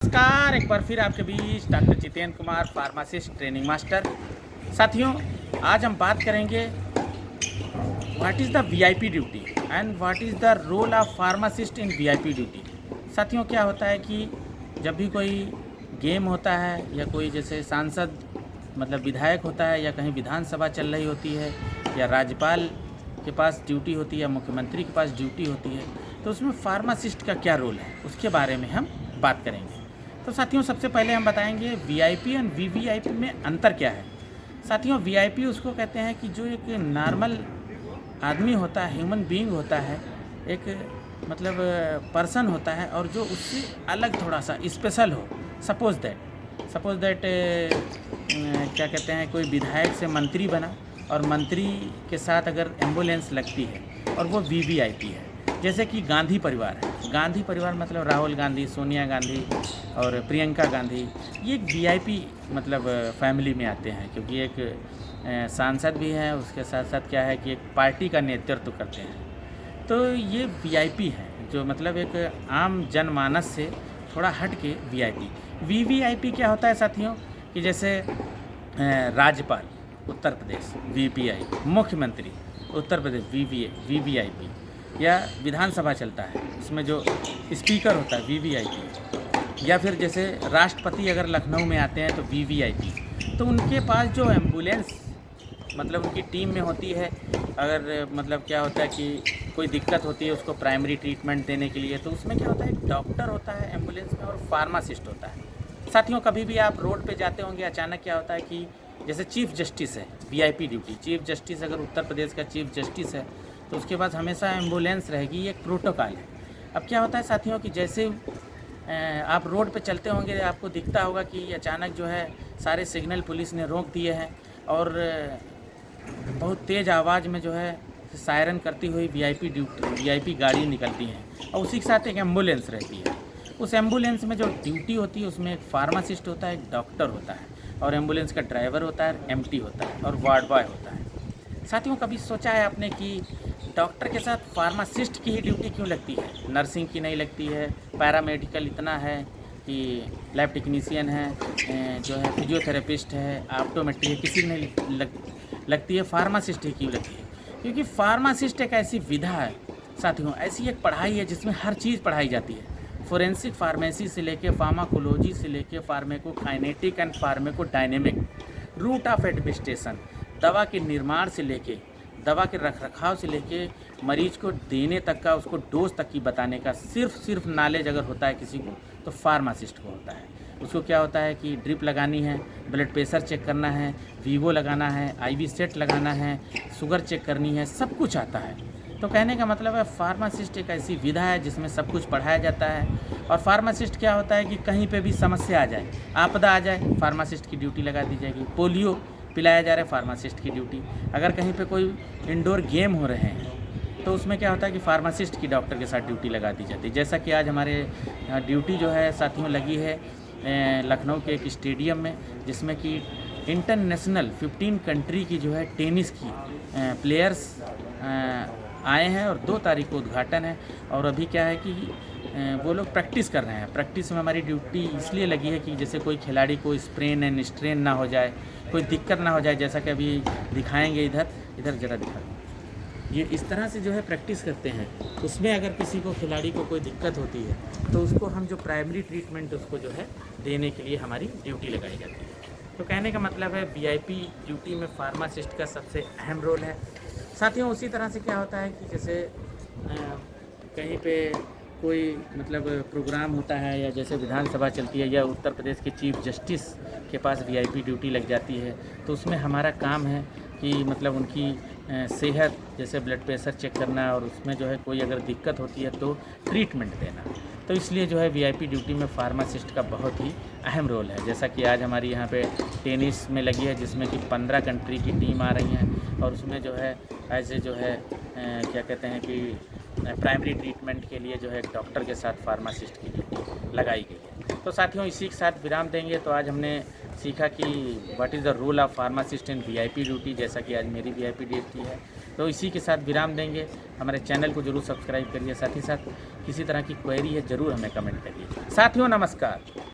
नमस्कार, एक बार फिर आपके बीच doctor Jitendra Kumar, pharmacist training master. साथियों, आज हम बात करेंगे what is the VIP duty and what is the role of pharmacist in VIP duty. साथियों, क्या होता है कि जब भी कोई गेम होता है या कोई जैसे सांसद मतलब विधायक होता है या कहीं विधानसभा चल रही होती है या राज्यपाल के पास ड्यूटी होती है या मुख्यमंत्री के पास ड्यूटी होती है, तो उसमें फार्मासिस्ट का क्या रोल है उसके बारे में हम बात करेंगे। तो साथियों, सबसे पहले हम बताएंगे वीआईपी एंड वीवीआईपी में अंतर क्या है। साथियों, वीआईपी उसको कहते हैं कि जो एक नॉर्मल आदमी होता है, ह्यूमन बीइंग होता है, एक मतलब पर्सन होता है और जो उससे अलग थोड़ा सा स्पेशल हो। सपोज दैट क्या कहते हैं, कोई विधायक से मंत्री बना और मंत्री के साथ अगर एम्बुलेंस लगती है और वो वीवीआईपी है, जैसे कि गांधी परिवार है। गांधी परिवार मतलब राहुल गांधी, सोनिया गांधी और प्रियंका गांधी, ये एक वीआईपी मतलब फैमिली में आते हैं, क्योंकि एक सांसद भी हैं, उसके साथ साथ क्या है कि एक पार्टी का नेतृत्व करते हैं। तो ये वीआईपी है, जो मतलब एक आम जनमानस से थोड़ा हट के वीआईपी। वीवीआईपी क्या होता है साथियों, कि जैसे राज्यपाल उत्तर प्रदेश वीपीआई, मुख्यमंत्री उत्तर प्रदेश वीवीआईपी, या विधानसभा चलता है उसमें जो स्पीकर होता है वीवीआईपी, या फिर जैसे राष्ट्रपति अगर लखनऊ में आते हैं तो वीवीआईपी। तो उनके पास जो एम्बुलेंस मतलब उनकी टीम में होती है, अगर मतलब क्या होता है कि कोई दिक्कत होती है उसको प्राइमरी ट्रीटमेंट देने के लिए, तो उसमें क्या होता है, एक डॉक्टर होता है एम्बुलेंस में और फार्मासिस्ट होता है। साथियों, कभी भी आप रोड पे जाते होंगे, अचानक क्या होता है कि जैसे चीफ जस्टिस है, वीआईपी ड्यूटी, चीफ जस्टिस अगर उत्तर प्रदेश का चीफ जस्टिस है तो उसके पास हमेशा एम्बुलेंस रहेगी, ये एक प्रोटोकॉल है। अब क्या होता है साथियों कि जैसे आप रोड पे चलते होंगे, आपको दिखता होगा कि अचानक जो है सारे सिग्नल पुलिस ने रोक दिए हैं और बहुत तेज़ आवाज़ में जो है सायरन करती हुई वीआईपी गाड़ी निकलती हैं और उसी के साथ एक एम्बुलेंस रहती है। उस एम्बुलेंस में जो ड्यूटी होती है उसमें एक फार्मासिस्ट होता है, एक डॉक्टर होता है और एम्बुलेंस का ड्राइवर होता है, एमटी होता है और वार्ड बॉय होता है। साथियों, कभी सोचा है आपने कि डॉक्टर के साथ फार्मासिस्ट की ही ड्यूटी क्यों लगती है, नर्सिंग की नहीं लगती है? पैरामेडिकल इतना है कि लैब टेक्नीशियन है, जो है फिजियोथेरेपिस्ट है, ऑप्टोमेट्री है, किसी नहीं लगती है, फार्मासिस्ट ही क्यों लगती है? क्योंकि फार्मासिस्ट एक ऐसी विधा है साथियों, ऐसी एक पढ़ाई है जिसमें हर चीज़ पढ़ाई जाती है। फोरेंसिक फार्मेसी से लेके फार्माकोलॉजी से लेके फार्मेकोकाइनेटिक एंड फार्मेकोडायनेमिक, रूट ऑफ एडमिनिस्ट्रेशन, दवा के निर्माण से लेके दवा के रखरखाव से लेके मरीज को देने तक का, उसको डोज तक की बताने का सिर्फ नॉलेज अगर होता है किसी को तो फार्मासिस्ट को होता है। उसको क्या होता है कि ड्रिप लगानी है, ब्लड प्रेशर चेक करना है, वीवो लगाना है, आईवी सेट लगाना है, शुगर चेक करनी है, सब कुछ आता है। तो कहने का मतलब है फार्मासिस्ट एक ऐसी विधा है जिसमें सब कुछ पढ़ाया जाता है। और फार्मासिस्ट क्या होता है कि कहीं पे भी समस्या आ जाए, आपदा आ जाए, फार्मासिस्ट की ड्यूटी लगा दी जाएगी। पोलियो पिलाया जा रहा है, फार्मासिस्ट की ड्यूटी। अगर कहीं पे कोई इंडोर गेम हो रहे हैं तो उसमें क्या होता है कि फार्मासिस्ट की डॉक्टर के साथ ड्यूटी लगा दी जाती है। जैसा कि आज हमारे ड्यूटी जो है साथियों लगी है लखनऊ के एक स्टेडियम में, जिसमें कि इंटरनेशनल 15 कंट्री की जो है टेनिस की प्लेयर्स आए हैं और 2 तारीख को उद्घाटन है। और अभी क्या है कि वो लोग प्रैक्टिस कर रहे हैं। प्रैक्टिस में हमारी ड्यूटी इसलिए लगी है कि जैसे कोई खिलाड़ी को स्प्रेन एंड स्ट्रेन ना हो जाए, कोई दिक्कत ना हो जाए, जैसा कि अभी दिखाएंगे। इधर ज़रा दिखा, ये इस तरह से जो है प्रैक्टिस करते हैं। उसमें अगर किसी को खिलाड़ी को कोई दिक्कत होती है तो उसको हम जो प्राइमरी ट्रीटमेंट उसको जो है देने के लिए हमारी ड्यूटी लगाई जाती है। तो कहने का मतलब है वीआईपी ड्यूटी में फार्मासिस्ट का सबसे अहम रोल है। साथियों, उसी तरह से क्या होता है कि जैसे कहीं पे कोई मतलब प्रोग्राम होता है या जैसे विधानसभा चलती है या उत्तर प्रदेश के चीफ जस्टिस के पास वीआईपी ड्यूटी लग जाती है, तो उसमें हमारा काम है कि मतलब उनकी सेहत, जैसे ब्लड प्रेशर चेक करना और उसमें जो है कोई अगर दिक्कत होती है तो ट्रीटमेंट देना। तो इसलिए जो है वीआईपी ड्यूटी में फार्मासिस्ट का बहुत ही अहम रोल है। जैसा कि आज हमारी यहाँ पे टेनिस में लगी है, जिसमें कि 15 कंट्री की टीम आ रही हैं और उसमें जो है ऐसे जो है क्या कहते हैं कि प्राइमरी ट्रीटमेंट के लिए जो है डॉक्टर के साथ फार्मासिस्ट की ड्यूटी लगाई गई है। तो साथियों, इसी के साथ विराम देंगे। तो आज हमने सीखा कि what is the role of pharmacist in VIP duty, जैसा कि आज मेरी वीआईपी ड्यूटी है। तो इसी के साथ विराम देंगे। हमारे चैनल को जरूर सब्सक्राइब करिए, साथ ही साथ किसी तरह की क्वेरी है ज़रूर हमें कमेंट करिए। साथियों नमस्कार।